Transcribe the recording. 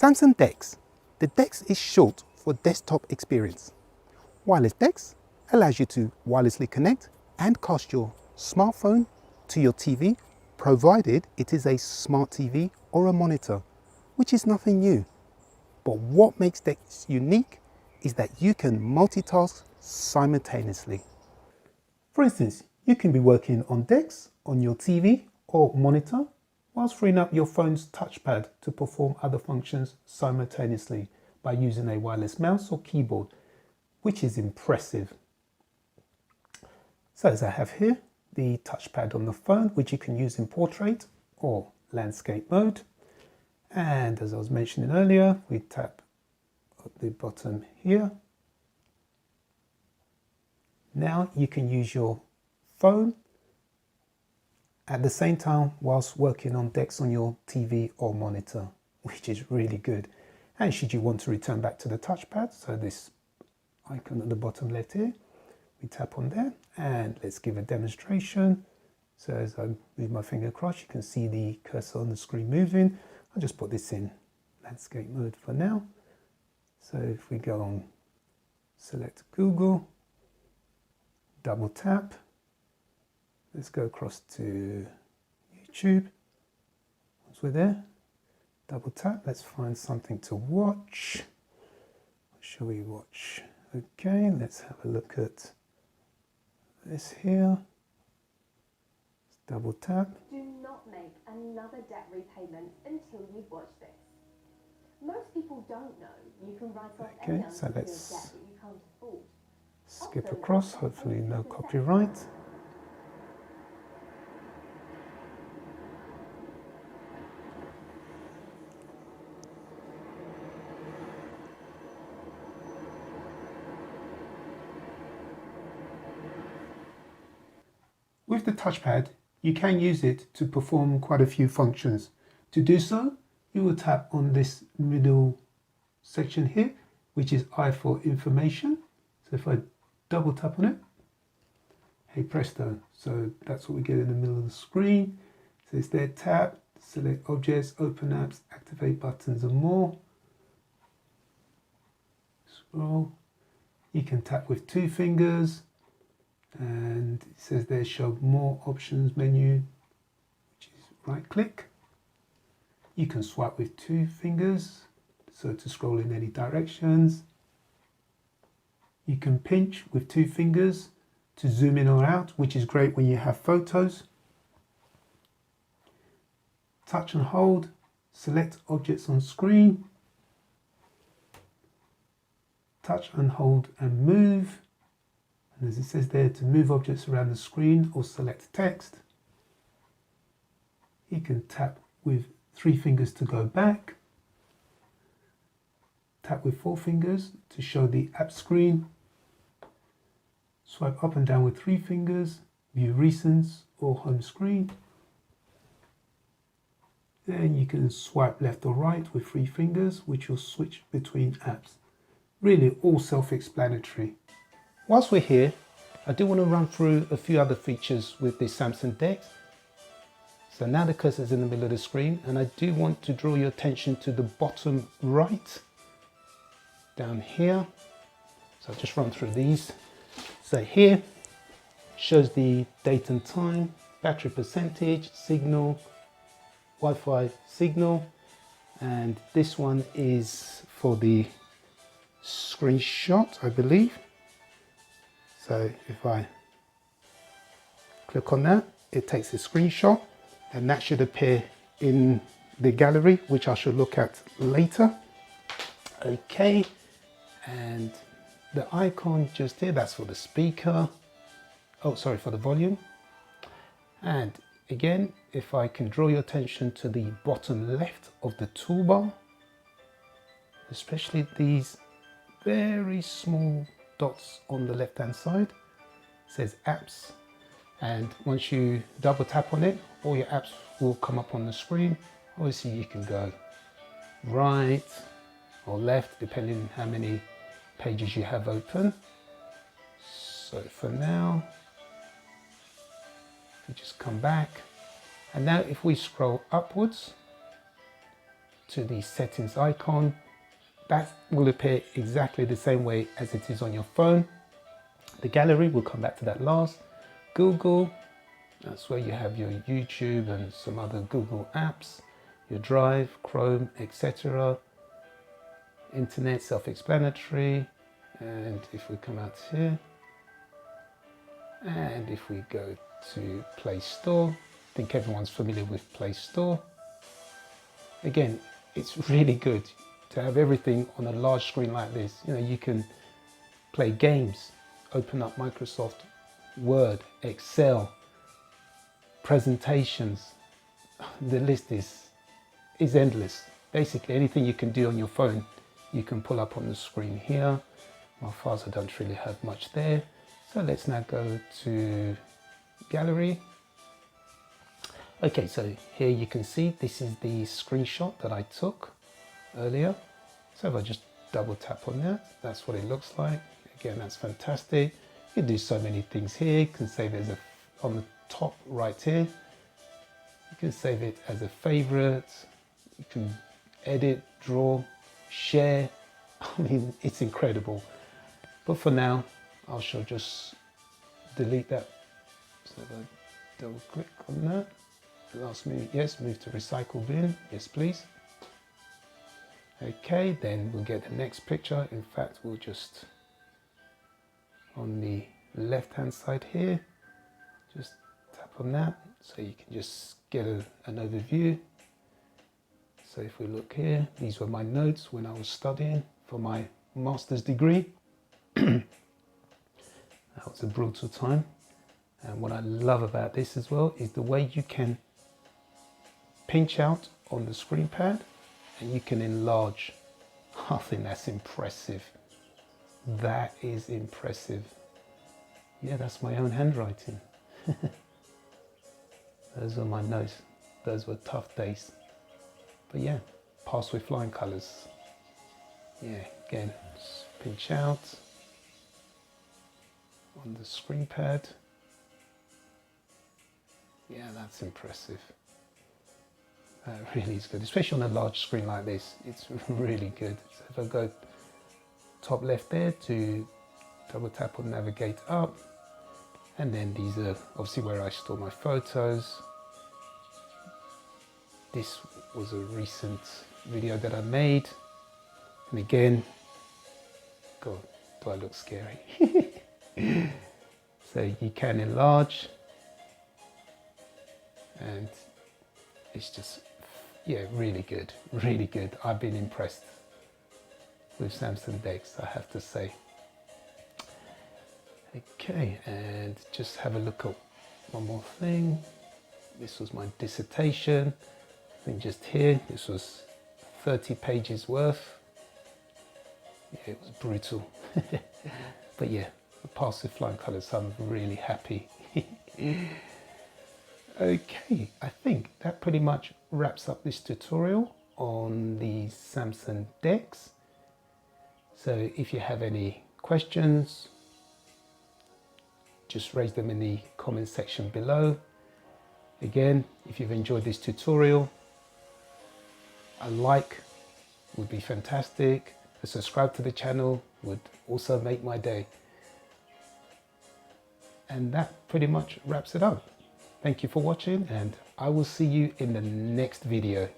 Samsung Dex. The Dex is short for desktop experience. Wireless Dex allows you to wirelessly connect and cast your smartphone to your TV, provided it is a smart TV or a monitor, which is nothing new. But what makes Dex unique is that you can multitask simultaneously. For instance, you can be working on Dex on your TV or monitor whilst freeing up your phone's touchpad to perform other functions simultaneously by using a wireless mouse or keyboard, which is impressive. So as I have here, the touchpad on the phone, which you can use in portrait or landscape mode. And as I was mentioning earlier, we tap at the bottom here. Now you can use your phone at the same time whilst working on Dex on your TV or monitor, which is really good. And should you want to return back to the touchpad, so this icon at the bottom left here, we tap on there and let's give a demonstration. So as I move my finger across, you can see the cursor on the screen moving. I'll just put this in landscape mode for now. So if we go on, select Google, double tap, let's go across to YouTube. Once we're there, double tap, let's find something to watch. What shall we watch? Okay, let's have a look at this here. Let's double tap. Do not make another debt repayment until you've watched this. Most people don't know you can write off any unsecured debt that you can't afford. Skip across, hopefully no copyright. With the touchpad, you can use it to perform quite a few functions. To do so, you will tap on this middle section here, which is I for information. So if I double tap on it, hey presto, so that's what we get in the middle of the screen. So it's there, tap, select objects, open apps, activate buttons and more. Scroll, you can tap with 2 fingers, and it says there show more options menu, which is right click. You can swipe with 2 fingers, so to scroll in any directions. You can pinch with 2 fingers to zoom in or out, which is great when you have photos. Touch and hold, select objects on screen. Touch and hold and move. And as it says there, to move objects around the screen or select text. You can tap with 3 fingers to go back. Tap with 4 fingers to show the app screen. Swipe up and down with 3 fingers, view recents or home screen. Then you can swipe left or right with 3 fingers, which will switch between apps. Really all self-explanatory. Whilst we're here, I do want to run through a few other features with this Samsung Dex. So now the cursor is in the middle of the screen, and I do want to draw your attention to the bottom right, down here. So I'll just run through these. So here shows the date and time, battery percentage, signal, Wi-Fi signal, and this one is for the screenshot, I believe. So if I click on that, it takes a screenshot, and that should appear in the gallery, which I shall look at later. Okay, and the icon just here, that's for the speaker. Oh, sorry, for the volume. And again, if I can draw your attention to the bottom left of the toolbar, especially these very small dots on the left hand side, it says apps, and once you double tap on it, all your apps will come up on the screen. Obviously you can go right or left depending on how many pages you have open. So for now, we just come back, and now if we scroll upwards to the settings icon. That will appear exactly the same way as it is on your phone. The gallery, we'll come back to that last. Google, that's where you have your YouTube and some other Google apps, your Drive, Chrome, etc. Internet, self-explanatory. And if we come out here, and if we go to Play Store, I think everyone's familiar with Play Store. Again, it's really good to have everything on a large screen like this. You know, you can play games, open up Microsoft Word, Excel, presentations. The list is endless. Basically, anything you can do on your phone, you can pull up on the screen here. My files, I don't really have much there. So let's now go to Gallery. Okay, so here you can see this is the screenshot that I took earlier. So if I just double tap on that, that's what it looks like. Again, that's fantastic. You can do so many things here. You can save it as on the top right here. You can save it as a favorite. You can edit, draw, share. I mean, it's incredible. But for now, I shall just delete that. So if I double click on that, last move, yes, move to recycle bin, yes please. Okay, then we'll get the next picture. In fact, we'll just, on the left hand side here, just tap on that so you can just get an overview. So if we look here, these were my notes when I was studying for my master's degree. That was a brutal time. And what I love about this as well is the way you can pinch out on the screen pad and you can enlarge. I think that's impressive. That is impressive. Yeah, that's my own handwriting. Those were my notes. Those were tough days. But yeah, pass with flying colours. Yeah, again, just pinch out on the screen pad. Yeah, that's impressive. That really is good, especially on a large screen like this. It's really good. So if I go top left there to double tap on navigate up, and then these are obviously where I store my photos. This was a recent video that I made, and again, God, do I look scary? So you can enlarge, and it's just, yeah, really good, really good. I've been impressed with Samsung Dex, I have to say. Okay, and just have a look at one more thing. This was my dissertation. I think just here, this was 30 pages worth. Yeah, it was brutal. But yeah, I passed with flying colours, so I'm really happy. Okay, I think that pretty much wraps up this tutorial on the Samsung Dex. So if you have any questions, just raise them in the comment section below. Again, if you've enjoyed this tutorial, a like would be fantastic. A subscribe to the channel would also make my day. And that pretty much wraps it up. Thank you for watching, and I will see you in the next video.